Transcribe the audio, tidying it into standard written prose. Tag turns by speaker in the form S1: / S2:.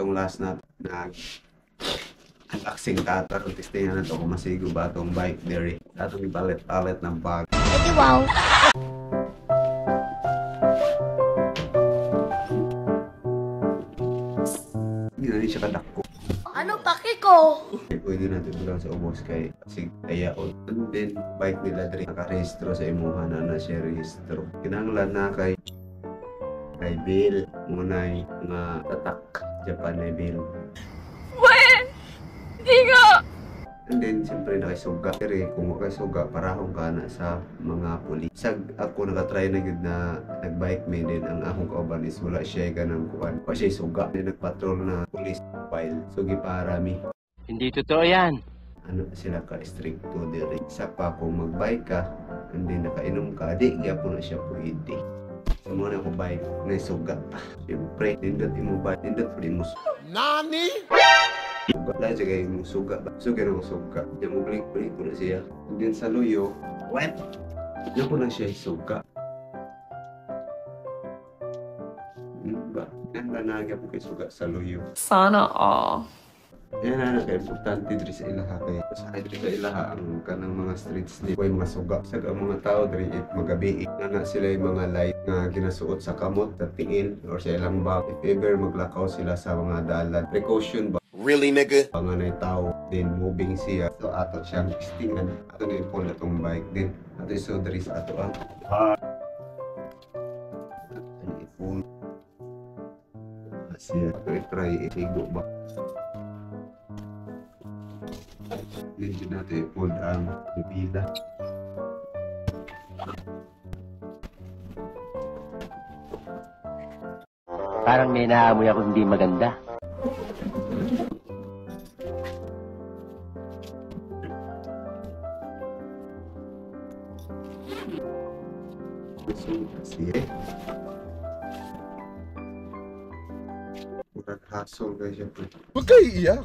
S1: itong last na unboxing ta karon testingan nato kung masigo ba itong bike diri. Atong ipalit-palit ng bag.
S2: Edi wow.
S1: Hindi na rin siya kadako.
S2: Ano paki ko?
S1: Pwede natin bilang sa ubos kay sig ayaon. And then bike nila diri nakarehistro sa imuha na siya rehistro. Kinahanglan na kay bill munay nga tatak Japan na bill. And then, siyempre nakisuga. Pero kung makisuga, parahong ka na sa mga pulis. Sag ako nakatry na yun na nag-bike me din. Ang akong kauban is wala siya ganang kuwan. O siya suga. Then nagpatrol na police file. Sugi para mi.
S3: Hindi totoo yan.
S1: Ano sila ka strict to diri. Isa pa kung mag-bike ka, and then nakainom ka, di gyapon na siya pwede. So muna ako bike, naisuga. Siyempre, nindot imo bike, nindot pa rin mo.
S4: Nani?
S1: Suga lang siya kayo mong suga ba? Suga na mong suga. Diyan mo balik-balik ko na siya. And then sa luyo, what? Diyan ko na siya suga. Ba? Yan ba nagya po kayo suga sa luyo?
S5: Sana all.
S1: Yan na naka-importante diri sa ilaha kayo. Sa diri sa ilaha ang kanang mga streets ni way mga suga. Sa ang mga tao diri magabi na sila yung mga light nga ginasuot sa kamot, sa tiil or sa ilang bag. If ever maglakaw sila sa mga dalan, precaution ba?
S4: Really, nigga?
S1: Panganay tao, then moving siya. So ato siyang istingan. Ato na yung pull atong bike din. Ato yung sodari sa ato ang i-pull. Siya. Ato i-try iligo ba? Then dyan natin i-pull ang bibila.
S3: Parang may naamoy ako hindi maganda.
S1: Siya. Murag hassle guys siya.
S4: Huwag kayo iiyak.